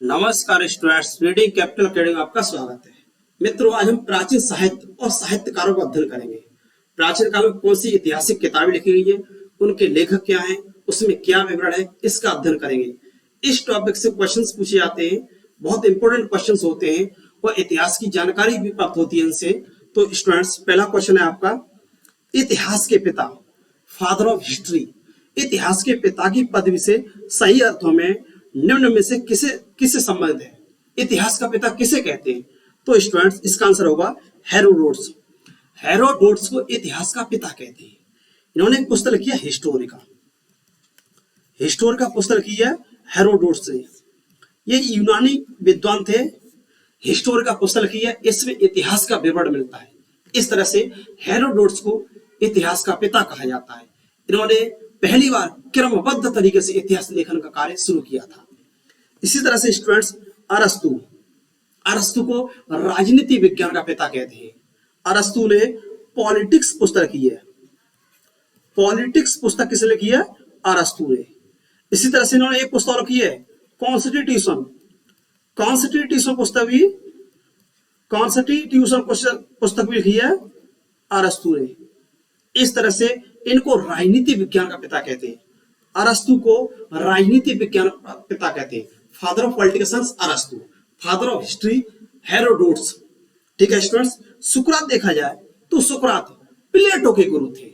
नमस्कार students, reading capital academy में आपका स्वागत है। मित्रों, आज हम प्राचीन साहित्य और साहित्यकारों का अध्ययन करेंगे। प्राचीन काल में कौन सी ऐतिहासिक किताबें लिखी गई है, उनके लेखक क्या हैं, उसमें क्या विवरण है, इसका अध्ययन करेंगे। इस टॉपिक से क्वेश्चंस पूछे जाते हैं, बहुत इंपॉर्टेंट क्वेश्चंस होते हैं और इतिहास की जानकारी भी प्राप्त होती है इनसे। तो स्टूडेंट्स, पहला क्वेश्चन है आपका, इतिहास के पिता, फादर ऑफ हिस्ट्री, इतिहास के पिता की पदवी से सही अर्थों में निम्न में से किसे किससे संबंधित है? इतिहास का पिता किसे कहते हैं? तो स्टूडेंट्स, इसका आंसर होगा हेरोडोटस। हेरोडोटस को इतिहास का पिता कहते हैं। इन्होंने एक पुस्तक लिखी है हिस्टोरिका। हिस्टोरिका पुस्तक लिखी है हेरोडोटस ने। ये यूनानी विद्वान थे। हिस्टोरिका पुस्तक लिखी है, इसमें इतिहास का विवरण मिलता है। इस तरह से हेरोडोटस को इतिहास का पिता कहा जाता है। इन्होंने पहली बार क्रमबद्ध तरीके से इतिहास लेखन का कार्य शुरू किया था। इसी तरह से स्टूडेंट्स, अरस्तु, अरस्तु को राजनीति विज्ञान का पिता कहते हैं। अरस्तु ने पॉलिटिक्स पुस्तक की है। पॉलिटिक्स पुस्तक किसने लिखी है? अरस्तु ने। इसी तरह से इन्होंने एक पुस्तक लिखी है कॉन्स्टिट्यूशन। कॉन्स्टिट्यूशन पुस्तक भी लिखी है अरस्तु ने। इस तरह से इनको राजनीति विज्ञान का पिता कहते हैं। अरस्तु को राजनीति विज्ञान का पिता कहते हैं। फादर ऑफ पॉलिटिकल साइंस अरस्तु, फादर ऑफ हिस्ट्री हेरोडोटस। ठीक है स्टूडेंट्स, सुकरात देखा जाए तो सुकरात प्लेटो के गुरु थे,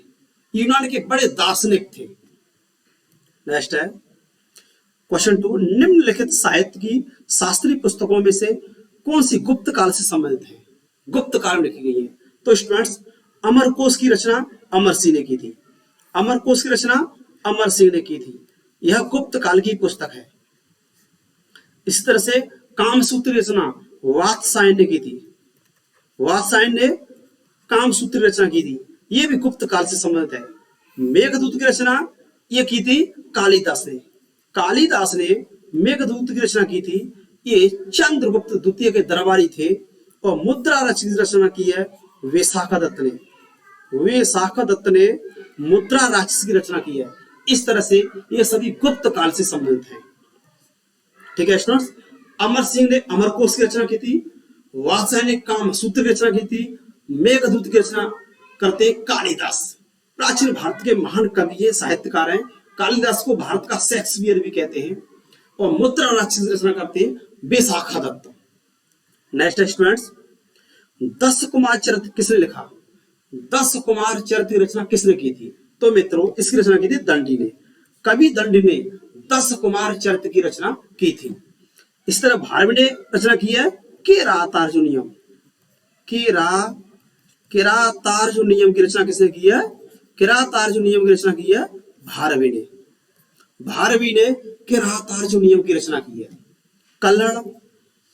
यूनान के बड़े दार्शनिक थे। नेक्स्ट है क्वेश्चन 2, निम्नलिखित साहित्य की शास्त्रीय पुस्तकों में से कौन सी गुप्त काल से संबंधित है? गुप्त काल में लिखी गई है। तो स्टूडेंट्स, अमरकोश की रचना अमर सिंह ने की थी। अमरकोश की रचना अमर सिंह ने की थी। यह गुप्त काल की पुस्तक है। इसी तरह से कामसूत्र रचना वात्स्यायन ने की थी। वात्स्यायन ने कामसूत्र रचना की थी। यह भी गुप्त काल से संबंधित है। मेघदूत की रचना यह की थी कालिदास ने। कालिदास ने मेघदूत की रचना की थी। ये चंद्रगुप्त द्वितीय के दरबारी थे। और मुद्रा रचना की रचना की है विशाखा दत्त ने। विशाखा दत्त ने मुद्रा राक्षस की रचना की है। इस तरह से ये सभी गुप्त काल से संबंधित हैं। ठीक है स्टूडेंट्स, अमर सिंह ने अमरकोश की रचना की थी। वात्स्यायन ने कामसूत्र की रचना की थी। मेघदूत की रचना करते कालिदास। प्राचीन भारत के महान कवि है, साहित्यकार हैं। कालिदास को भारत का शेक्सपियर भी कहते हैं। और मुद्रा राक्षस की रचना करते हैं विशाखा दत्त। नेक्स्ट स्टूडेंट्स, 10 कुमार चरित्र किसने लिखा? 10 कुमार चरित्र की रचना किसने की थी? तो मित्रों, इसकी रचना की थी दंडी ने। कवि दंडी ने 10 कुमार चरित्र की रचना की थी। इस तरह भारवी ने रचना की है किरातार्जुनीयम। किरातार्जुनीयम की रचना किसने की है? किरातार्जुनीयम की रचना की है भारवी ने। भारवी ने किरातार्जुनीयम की रचना की है। कल्लड़,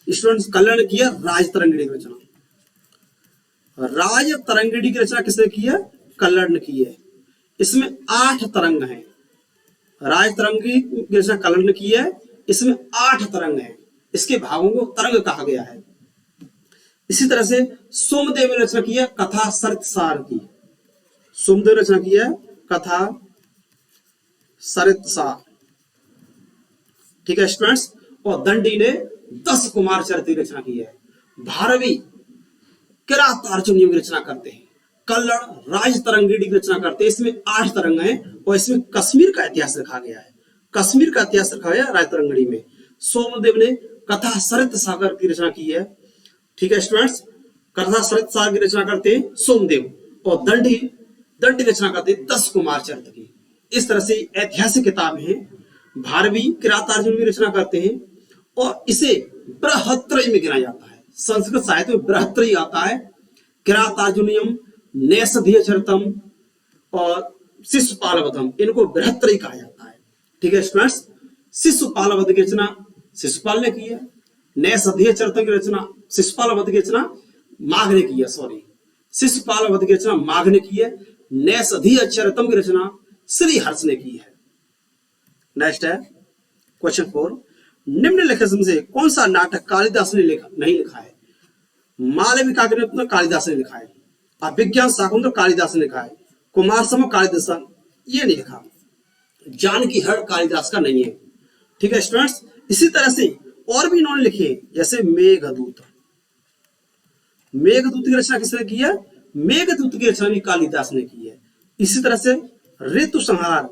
स्टूडेंट्स, कल्लड़ ने किया राजतरंगिणी की रचना। राज तरंगिणी की रचना किसने की है? कल्लड़ ने की है। इसमें 8 तरंग हैं। राज तरंगी की रचना कल्लड़ ने की है। इसमें 8 तरंग हैं। इसके भागों को तरंग कहा गया है। इसी तरह से सोमदेव ने रचना की है कथा सरितसार की। सोमदेव ने रचना की है कथा सरितसार। ठीक है स्टूडेंट्स, और दंडी ने 10 कुमार चरित्र की रचना की है। भारवी किरातार्जुनीयम की रचना करते हैं। कल्लड़ राज तरंगिणी की रचना करते हैं। इसमें 8 तरंग हैं और इसमें कश्मीर का इतिहास लिखा गया है। कश्मीर का इतिहास लिखा गया है राज तरंगिणी में। सोमदेव ने कथा सरित सागर की रचना की है। ठीक है स्टूडेंट्स, कथा सरित सागर की रचना करते हैं सोमदेव। और दंडी रचना करते हैं 10 कुमार चरित्र की। इस तरह से ऐतिहासिक किताब है। भारवी किरातार्जुन की रचना करते हैं और इसे बृहत्त्रयी में गिना जाता है। संस्कृत साहित्य में बृहत्त्रयी आता है। किरातार्जुनीयम, नैषधीयचरितम और शिशुपालवधम, इनको बृहत्त्रयी कहा जाता है। ठीक है स्टूडेंट्स, शिशुपालवध की रचना शिशुपाल ने की है। नैषधीयचरितम की रचना शिशुपालवध की रचना माघ ने की है। शिशुपालवध की रचना माघ ने की है। नैषधीयचरितम की रचना श्री हर्ष ने की है। नेक्स्ट है क्वेश्चन 4, निम्नलिखित में से कौन सा नाटक कालिदास ने नहीं लिखा है? मालविका का कालिदास ने लिखा है। अभिज्ञान शाकुंतल कालिदास ने लिखा है। कुमार समूह कालिदास ये नहीं लिखा। जानकी हर कालिदास का नहीं है। ठीक है स्टूडेंट्स, इसी तरह से और भी इन्होंने लिखे, जैसे मेघदूत। मेघदूत की रचना किसने की है? मेघदूत की रचना भी कालिदास ने की है। इसी तरह से ऋतु संहार,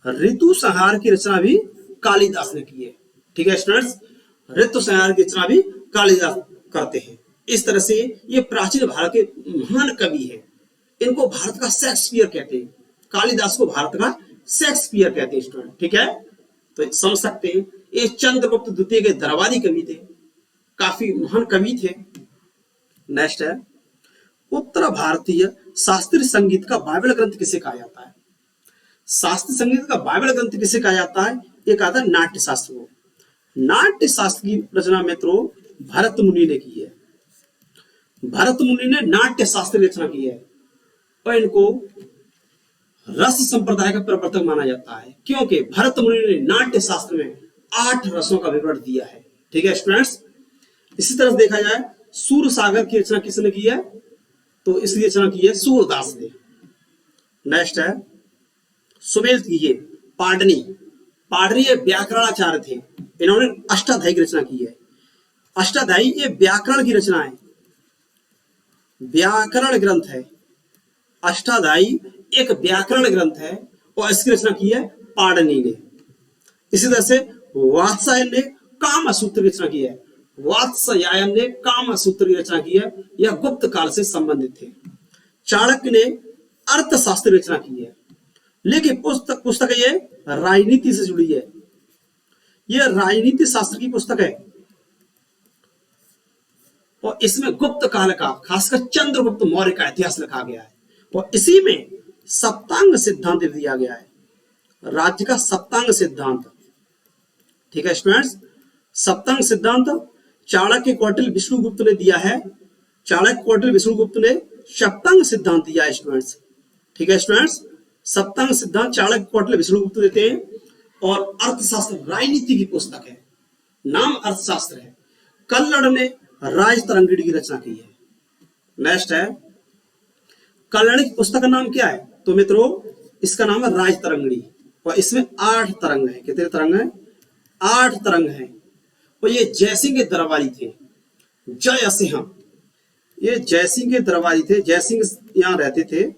ऋतु संहार की रचना भी कालिदास ने की है। ठीक है स्टूडेंट्स, ऋतु संहार की रचना भी कालिदास करते हैं। इस तरह से ये प्राचीन भारत के महान कवि हैं। इनको भारत का शेक्सपियर कहते हैं, कालिदास को भारत का शेक्सपियर कहते हैं स्टूडेंट। ठीक है, तो समझ सकते हैं ये चंद्रगुप्त द्वितीय के दरबारी कवि थे, काफी महान कवि थे। नेक्स्ट है, उत्तर भारतीय शास्त्रीय संगीत का बाइबल ग्रंथ किसे कहा जाता है? शास्त्रीय संगीत का बाइबल ग्रंथ किसे कहा जाता है? एक आता है नाट्य शास्त्र को। नाट्य शास्त्र की रचना मित्रों भरत मुनि ने की है। भरत मुनि ने नाट्य शास्त्र की रचना की है और इनको रस संप्रदाय का प्रवर्तक माना जाता है, क्योंकि भरत मुनि ने नाट्य शास्त्र में 8 रसों का विवरण दिया है। ठीक है स्टूडेंट्स, इसी तरह देखा जाए सूर सागर की रचना किसने की है? तो इसकी रचना की है सूरदास ने। नेक्स्ट है सुमेध की है पाडनी। पाडनी ये व्याकरणाचार्य थे, इन्होंने अष्टाध्यायी की रचना की है। अष्टाध्यायी ये व्याकरण की रचना है, व्याकरण ग्रंथ है। अष्टाध्यायी एक व्याकरण ग्रंथ है और इसकी रचना की है पाडनी ने। इसी तरह से वात्स्यायन ने कामसूत्र की रचना की है। वात्स्यायन ने कामसूत्र की रचना की है, यह गुप्त काल से संबंधित थे। चाणक्य ने अर्थशास्त्र की रचना की है, लेकिन पुस्तक ये राजनीति से जुड़ी है। यह राजनीति शास्त्र की पुस्तक है और इसमें गुप्त काल का, खासकर चंद्रगुप्त मौर्य का इतिहास लिखा गया है और इसी में सप्तांग सिद्धांत दिया गया है, राज्य का सप्तांग सिद्धांत। ठीक है स्टूडेंट्स, सप्तांग सिद्धांत चाणक्य कौटिल्य विष्णुगुप्त ने दिया है। चाणक्य कौटिल्य विष्णुगुप्त ने सप्तांग सिद्धांत दिया है स्टूडेंट्स। ठीक है स्टूडेंट्स, सप्तांग सिद्धांत चाणक्य कौटिल्य विष्णुगुप्त देते हैं और अर्थशास्त्र राजनीति की पुस्तक है, नाम अर्थशास्त्र है। कल्लड़ ने राजतरंगिणी की रचना की है। नेक्स्ट है कल्लड़ की पुस्तक का नाम क्या है? तो मित्रों इसका नाम है राजतरंगिणी और इसमें 8 तरंग है। कितने तरंग है? 8 तरंग है और ये जयसिंह के दरबारी थे। जय सिंह, ये जयसिंह के दरबारी थे, जयसिंह यहाँ रहते थे।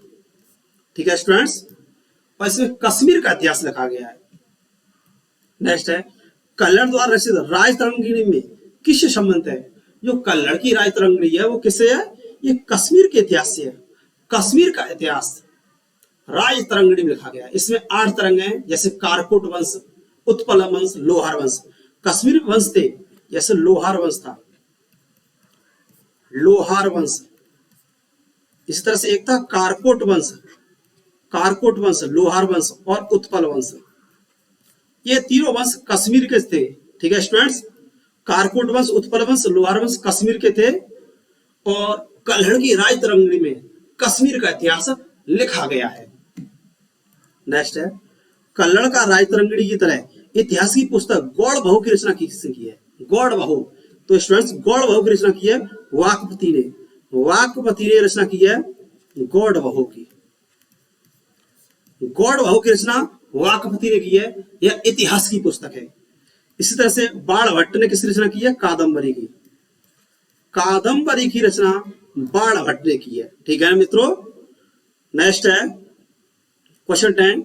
ठीक है स्टूडेंट्स, और इसमें कश्मीर का इतिहास लिखा गया है। नेक्स्ट है कल्लड़ द्वारा रचित राजतरंगिणी में किससे संबंध है? जो कल्लड़ की राजतरंगिणी है वो किससे है? ये कश्मीर के इतिहास से है। कश्मीर का इतिहास राजतरंगिणी में लिखा गया है। इसमें 8 तरंग हैं, जैसे कारकोट वंश, उत्पल वंश, लोहार वंश। कश्मीर वंश थे, जैसे लोहार वंश था, लोहार वंश। इसी तरह से एक था कारकोट वंश, कारकोट वंश, लोहार वंश और उत्पल वंश। ये तीनों वंश कश्मीर के थे। ठीक है स्टूडेंट्स, कारकोट वंश, उत्पल वंश, लोहार वंश कश्मीर के थे और कल्हड़ की राजतरंगिणी में कश्मीर का इतिहास लिखा गया है। नेक्स्ट है कल्लड़ का राजतरंगिणी की तरह इतिहास की पुस्तक गौड़ बहू की रचना किसने की है? गौड़ बहू, तो स्टूडेंट्स गौड़ बहू की रचना की है वाकपति ने। वाकपति ने रचना की है गौड़ बहू की। गौड़ बहू की रचना वाकपति ने की है, यह इतिहास की पुस्तक है। इसी तरह से बाणभट्ट ने किसकी रचना की है? कादम्बरी की। कादम्बरी की रचना बाणभट्ट ने की है। ठीक है मित्रों, नेक्स्ट है क्वेश्चन 10,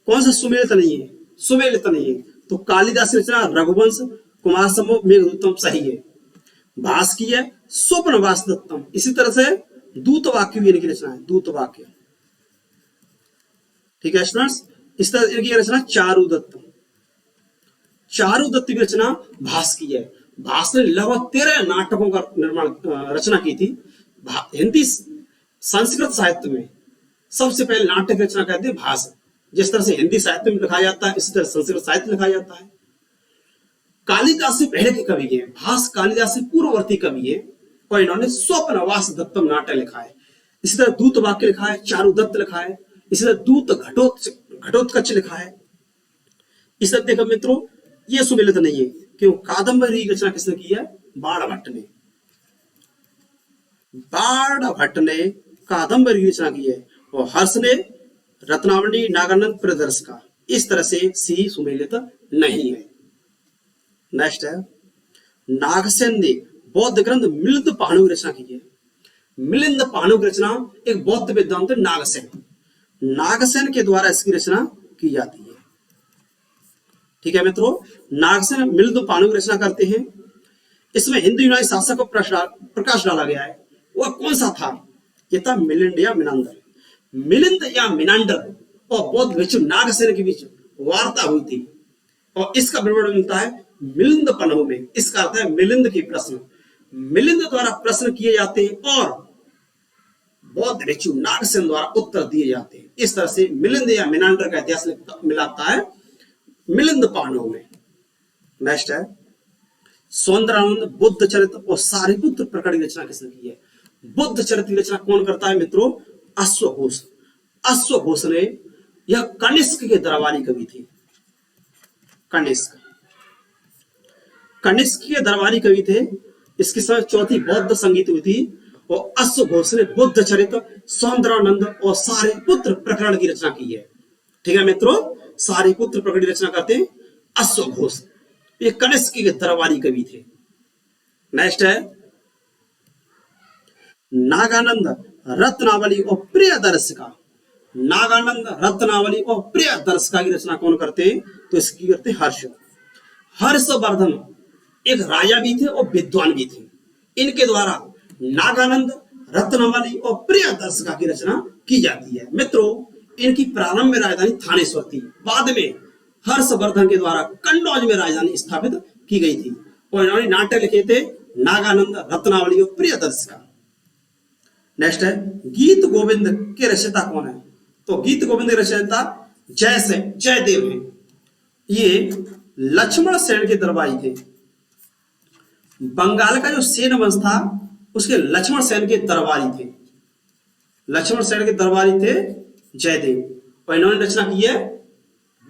कौन सा सुमेलित नहीं है? सुमेलित नहीं है तो कालिदास की रचना रघुवंश, कुमार संभव, मेघदूतम सही है। भास की है स्वप्न वासदत्तम। इसी तरह से दूत वाक्य भी इनकी रचना है, दूत वाक्य। ठीक है स्टूडेंट्स, इस तरह इनकी रचना चारुदत्त, चारुदत्त की रचना भास की है। भास ने लगभग 13 नाटकों का निर्माण रचना की थी। हिंदी संस्कृत साहित्य में सबसे पहले नाटक रचना कहते हैं भास। जिस तरह से हिंदी साहित्य में लिखा जाता है इसी तरह संस्कृत साहित्य लिखा जाता है। कालिदास से पहले के कवि हैं, भास कालिदास से पूर्ववर्ती कवि है और इन्होंने स्वप्न वासदत्तम नाटक लिखा है। इसी तरह दूत वाक्य लिखा है, चारुदत्त लिखा है, इसी तरह दूत घटोत्कच लिखा है। इस तरह देखो मित्रों ये सुमेलित नहीं है, क्यों? कादम्बरी की रचना किसने की है? बाणभट्ट ने। बाणभट्ट ने कादम्बरी की रचना की है और हर्ष ने रत्नावली, नागानंद, प्रदर्श का। इस तरह से सी सुमेलित नहीं है। नेक्स्ट है, नागसेन ने बौद्ध ग्रंथ मिलिंद पाणु की रचना की है। मिलिंद पाणु की रचना एक बौद्ध वेदांत नागसेन, नागसेन के द्वारा इसकी रचना की जाती है। ठीक है मित्रों, नागसेन मिलिंद पाणु की रचना करते हैं। इसमें हिंदू यूनानी शासक को प्रकाश डाला गया है। वह कौन सा था? ये था मिलिंद या मिनांडर। मिलिंद या मिनांडर और बौद्ध भिक्षु नागसेन के बीच वार्ता हुई थी और इसका विवरण मिलता है मिलिंद पन्हु में। इसका अर्थ है मिलिंद के प्रश्न, मिलिंद द्वारा प्रश्न किए जाते हैं और बौद्ध भिक्षु नागसेन द्वारा उत्तर दिए जाते हैं। इस तरह से मिलिंद या मिनांडर का इतिहास मिलाता है मिलिंद पाणु में। नेक्स्ट है, सौंदरानंद बुद्ध चरित्र और सारिपुत्र प्रकरण की रचना किसने की है? बुद्ध चरित्र की रचना कौन करता है मित्रों? अश्वघोष। अश्वघोष ने, यह कनिष्क के दरबारी कवि थे। कनिष्क के दरबारी कवि थे। इसके समय चौथी बौद्ध संगीत हुई थी और अश्वघोष ने बुद्ध चरित्र, सौंदरानंद और सारिपुत्र प्रकरण की रचना की है। ठीक है मित्रों, सारिपुत्र प्रकरण की रचना करते हैं अश्वघोष। ये कनिष्क के दरबारी कवि थे। नेक्स्ट है, नागानंद रत्नावली और प्रियदर्शिका। नागानंद रत्नावली और प्रियदर्शिका की रचना कौन करते हैं? तो इसकी करते हर्ष। हर्षवर्धन एक राजा भी थे और विद्वान भी थे। इनके द्वारा नागानंद रत्नावली और प्रियदर्शिका की रचना की जाती है। मित्रों, इनकी प्रारंभ में राजधानी थानेश्वर थी। बाद में हर्षवर्धन के द्वारा कन्नौज में राजधानी स्थापित की गई थी और इन्होंने नाटक लिखे थे नागानंद रत्नावली और प्रियदर्शिका। नेक्स्ट है, गीत गोविंद के रचयिता कौन है? तो गीत गोविंद के रचयिता जयदेव हैं। ये लक्ष्मण सेन के दरबारी थे। बंगाल का जो सेन वंश था उसके लक्ष्मण सेन के दरबारी थे। लक्ष्मण सेन के दरबारी थे जयदेव और इन्होंने रचना की है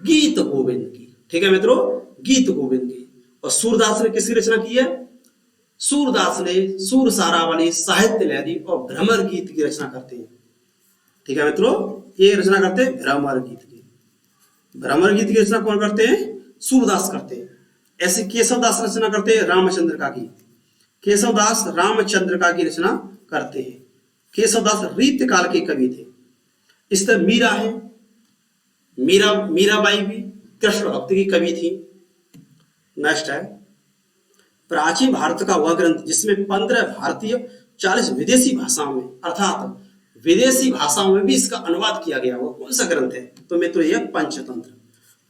गीत गोविंद की। ठीक है मित्रों, गीत गोविंद की। और सूरदास ने किसकी रचना की है? सूरदास ने सूर सारावली, साहित्य लहरी और भ्रमर गीत की रचना करते हैं। ठीक है मित्रों, ये रचना करते हैं भ्रमर गीत की। भ्रमर गीत की रचना कौन करते हैं? सूरदास करते हैं। ऐसे केशवदास रचना करते हैं रामचंद्र का की। केशवदास रामचंद्र का की रचना करते हैं। केशवदास रीत काल के कवि थे। इस तरह मीरा है, मीराबाई भी कृष्ण भक्ति की कवि थी। नेक्स्ट है, प्राचीन भारत का वह ग्रंथ जिसमें 15 भारतीय 40 विदेशी भाषाओं में, अर्थात विदेशी भाषाओं में भी इसका अनुवाद किया गया, वो कौन सा ग्रंथ है? तो मित्रों यह पंचतंत्र।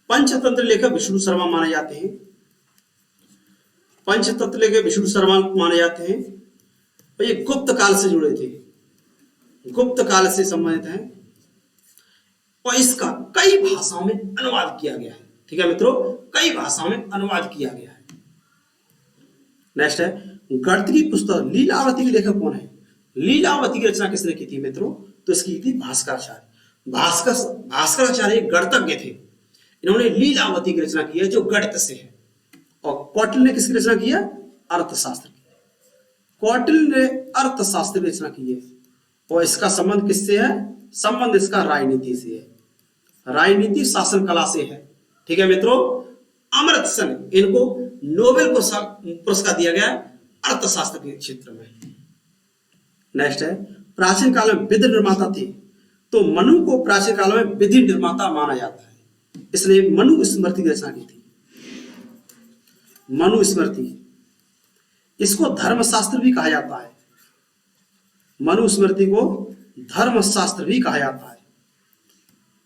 पंचतंत्र लेखक विष्णु शर्मा माने जाते हैं। पंचतंत्र लेखक विष्णु शर्मा माने जाते हैं और ये गुप्त काल से जुड़े थे, गुप्त काल से संबंधित हैं और इसका कई भाषाओं में अनुवाद किया गया है। ठीक है मित्रों, कई भाषाओं में अनुवाद किया गया है। नेक्स्ट है, गणित की पुस्तक लीलावती के लेखक कौन है? लीलावती की रचना किसने की थी मित्रों? तो इसकी थी भास्कराचार्य। भास्कराचार्य गणितज्ञ थे। इन्होंने लीलावती की रचना की है जो गणित से है। और कौटिल्य ने किसकी रचना की है? अर्थशास्त्र की। कौटिल्य ने अर्थशास्त्र की रचना की है और इसका संबंध किससे है? संबंध इसका राजनीति से है, राजनीति शासन कला से है। ठीक है मित्रों, अमर्त्य सेन, इनको नोबेल पुरस्कार दिया गया अर्थशास्त्र के क्षेत्र में। नेक्स्ट है, प्राचीन काल में विधि निर्माता थे। तो मनु को प्राचीन काल में विधि निर्माता माना जाता है, इसलिए मनु स्मृति की रचना की थी। मनु स्मृति, इसको धर्मशास्त्र भी कहा जाता है। मनु स्मृति को धर्मशास्त्र भी कहा जाता है।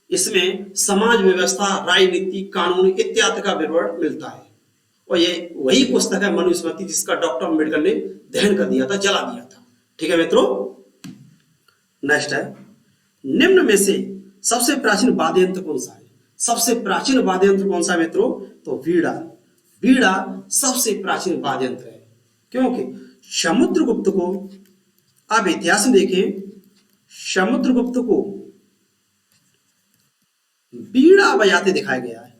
इसमें समाज व्यवस्था, राजनीति, कानून इत्यादि का विवरण मिलता है और ये वही पुस्तक है मनुस्मृति जिसका डॉक्टर अम्बेडकर ने दहन कर दिया था, जला दिया था। ठीक है मित्रों, नेक्स्ट है, निम्न में से सबसे प्राचीन वाद्य यंत्र कौन सा है? सबसे प्राचीन वाद्य यंत्र कौन सा है मित्रों? तो वीणा। वीणा सबसे प्राचीन वाद्य यंत्र है क्योंकि समुद्रगुप्त को, आप इतिहास में देखें, समुद्रगुप्त को वीणा बजाते दिखाया गया है।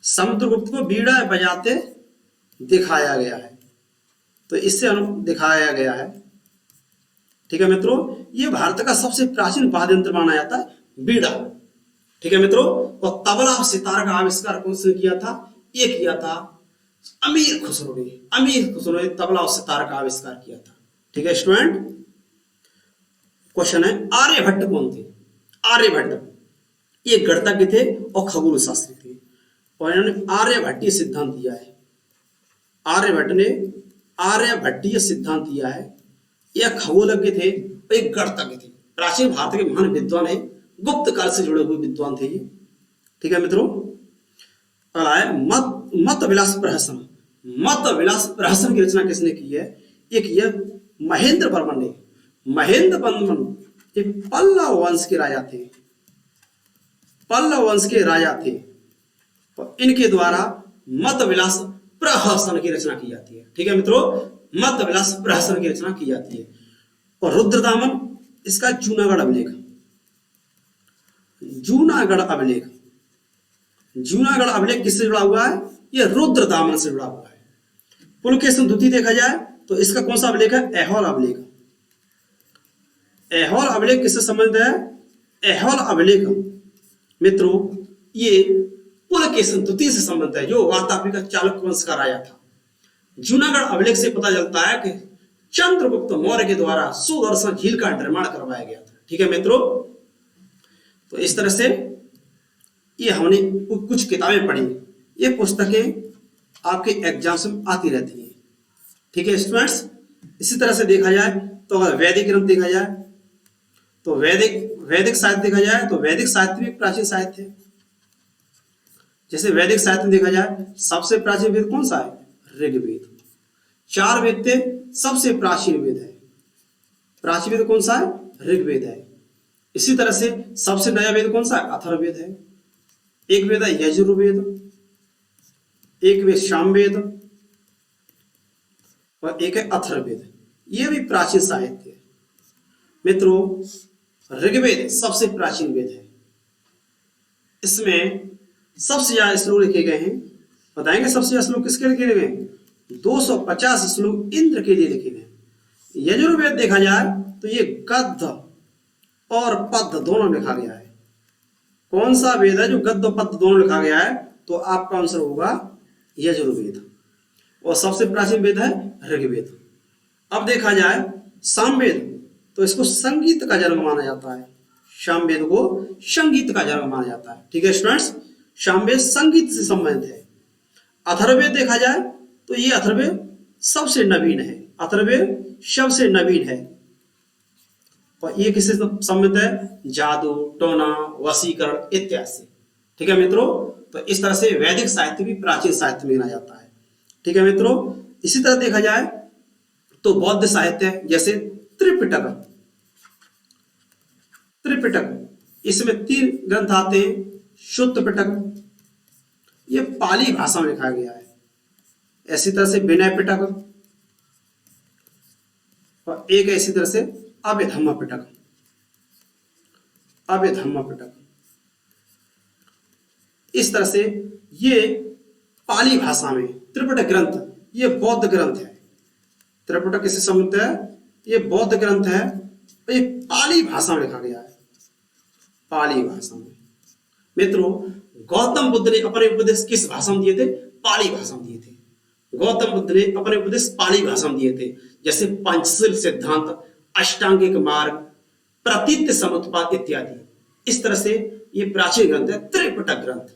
समुद्रगुप्त को वीणा बजाते दिखाया गया है, तो इससे दिखाया गया है। ठीक है मित्रों, ये भारत का सबसे प्राचीन वाद्य यंत्र माना जाता है वीणा। ठीक है मित्रों, और तबला और सितार का आविष्कार कौन से किया था? ये किया था अमीर खुसरो ने तबला और सितार का आविष्कार किया था। ठीक है स्टूडेंट, क्वेश्चन है आर्यभट्ट कौन थे? आर्यभट्ट ये गणितज्ञ थे और खगोल शास्त्री थे, और इन्होंने आर्यभट्टीय सिद्धांत दिया है। आर्यभट्ट ने आर्यभट्टीय सिद्धांत दिया है। यह खगोलज्ञ थे और एक गणितज्ञ थे। प्राचीन भारत के महान विद्वान है, गुप्त काल से जुड़े हुए विद्वान थे ये। ठीक है मित्रों, अगला है मत विलास प्रहसन। मत विलास प्रहसन की रचना किसने की है? एक ये महेंद्र वर्मन ने। महेंद्र वर्मन एक पल्लव वंश के राजा थे। पल्लव वंश के राजा थे और इनके द्वारा मत विलास प्रहसन की रचना की जाती है। ठीक है मित्रों, मत विलास प्रहसन की रचना की जाती है। और रुद्रदामन इसका जूनागढ़ अभिलेख। जूनागढ़ अभिलेख, जूनागढ़ अभिलेख किससे जुड़ा हुआ है? यह रुद्रदामन से जुड़ा हुआ है। पुलकेशन द्वितीय देखा जाए तो इसका कौन सा अभिलेख है? ऐहोल अभिलेख। ऐहोल अभिलेख किससे संबंधित है? ऐहोल अभिलेख मित्रों ये पुलकेशन द्वितीय से संबंधित है, जो वातापी का चालुक्य वंश का राजा था। जूनागढ़ अभिलेख से पता चलता है कि चंद्रगुप्त मौर्य के द्वारा सुदर्शन झील का निर्माण करवाया गया था। ठीक है मित्रों, तो इस तरह से ये हमने कुछ किताबें पढ़ी। ये पुस्तकें आपके एग्जाम्स में आती रहती हैं। ठीक है स्टूडेंट्स, इसी तरह से देखा जाए तो अगर वैदिक ग्रंथ देखा जाए तो वैदिक साहित्य देखा जाए तो वैदिक साहित्य भी प्राचीन साहित्य है। जैसे वैदिक साहित्य में देखा जाए सबसे प्राचीन वेद कौन सा है? ऋग्वेद। 4 वेद थे, सबसे प्राचीन वेद है। प्राचीन वेद कौन सा है? ऋग्वेद है। इसी तरह से सबसे नया वेद कौन सा है? अथर्ववेद है। एक वेद है यजुर्वेद, एक वेद सामवेद और एक है अथर्ववेद। ये भी प्राचीन साहित्य है। मित्रों ऋग्वेद सबसे प्राचीन वेद है। इसमें सबसे ज्यादा श्लोक लिखे गए हैं। बताएंगे सबसे ज्यादा श्लोक किसके लिखे गए हैं? 250 श्लोक इंद्र के लिए लिखे गए। यजुर्वेद देखा जाए तो ये गद्य और पद्य दोनों लिखा गया है। कौन सा वेद है जो गद्य और पद्य दोनों लिखा गया है? तो आपका आंसर होगा यजुर्वेद। और सबसे प्राचीन वेद है ऋग्वेद। अब देखा जाए सामवेद, तो इसको संगीत का जन्म माना जाता है। सामवेद को संगीत का जन्म माना जाता है। ठीक है स्टूडेंट्स, सामवेद संगीत से संबंधित है। अथर्ववेद देखा जाए तो ये अथर्ववेद सबसे नवीन है। अथर्ववेद सबसे नवीन है और ये किससे संबंधित है? जादू, टोना, वशीकरण इत्यादि से। ठीक है मित्रों, तो इस तरह से वैदिक साहित्य भी प्राचीन साहित्य में गिना जाता है। ठीक है मित्रों, इसी तरह देखा जाए तो बौद्ध साहित्य जैसे त्रिपिटक। इसमें 3 ग्रंथ आते हैं। शुद्ध पिटक ये पाली भाषा में लिखा गया है। ऐसी तरह से विनय पिटक और एक ऐसी तरह से अभिधम्म पिटक। इस तरह से ये पाली भाषा में त्रिपिटक ग्रंथ ये बौद्ध ग्रंथ है। त्रिपिटक किससे संबंधित है? ये बौद्ध ग्रंथ है और ये पाली भाषा में लिखा गया है। पाली भाषा में। मित्रों गौतम बुद्ध ने अपने उपदेश किस भाषा में दिए थे? पाली भाषा में दिए थे। गौतम बुद्ध ने अपने उपदेश पाली भाषा में दिए थे। जैसे पंचशील सिद्धांत, अष्टांगिक मार्ग, प्रतीत समुत्पाद इत्यादि। इस तरह से ये प्राचीन ग्रंथ है, त्रिपिटक ग्रंथ।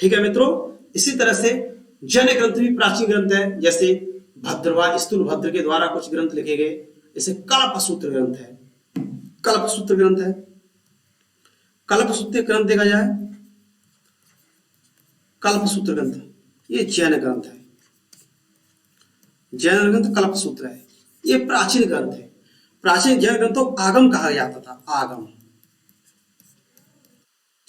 ठीक है मित्रों, इसी तरह से जैन ग्रंथ भी प्राचीन ग्रंथ है। जैसे भद्रवा स्थूलभद्र के द्वारा कुछ ग्रंथ लिखे गए। जैसे कल्पसूत्र ग्रंथ है। कल्पसूत्र ग्रंथ देखा जाए, कल्पसूत्र ग्रंथ ये जैन ग्रंथ है। जैन ग्रंथ कल्पसूत्र है, ये प्राचीन ग्रंथ है। प्राचीन जैन ग्रंथों को आगम कहा जाता था। आगम,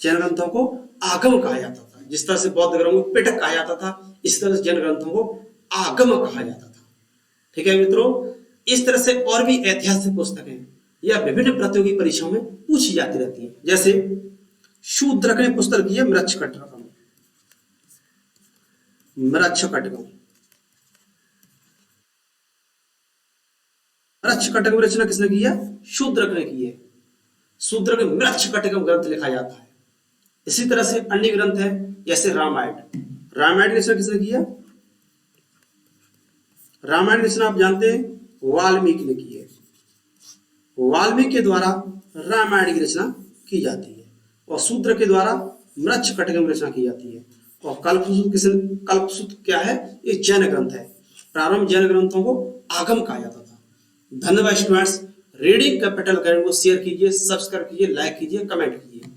जैन ग्रंथों को आगम कहा जाता था। जिस तरह से बौद्ध ग्रंथों को पिटक कहा जाता था, इस तरह से जैन ग्रंथों को आगम कहा जाता था। ठीक है मित्रों, इस तरह से और भी ऐतिहासिक पुस्तकें या विभिन्न प्रतियोगी परीक्षाओं में पूछी जाती रहती है। जैसे शूद्रक ने पुस्तक की है मृच्छकटकम। मृच्छकटकम रचना किसने की है? शूद्रक ने की है। शूद्रक में मृच्छकटकम ग्रंथ लिखा जाता है। इसी तरह से अन्य ग्रंथ है जैसे रामायण। रामायण की रचना किसने की है? रामायण की रचना आप जानते हैं वाल्मीकि ने की है। वाल्मीकि के द्वारा रामायण की रचना की जाती है और शूद्र के द्वारा मृच्छकटिकम की रचना की जाती है। और कल्पसूत्र क्या है? ये जैन ग्रंथ है। प्रारंभ जैन ग्रंथों को आगम कहा जाता था। धन्यवाद स्टूडेंट्स। रीडिंग कैपिटल गाइड को शेयर कीजिए, सब्सक्राइब कीजिए, लाइक कीजिए, कमेंट कीजिए।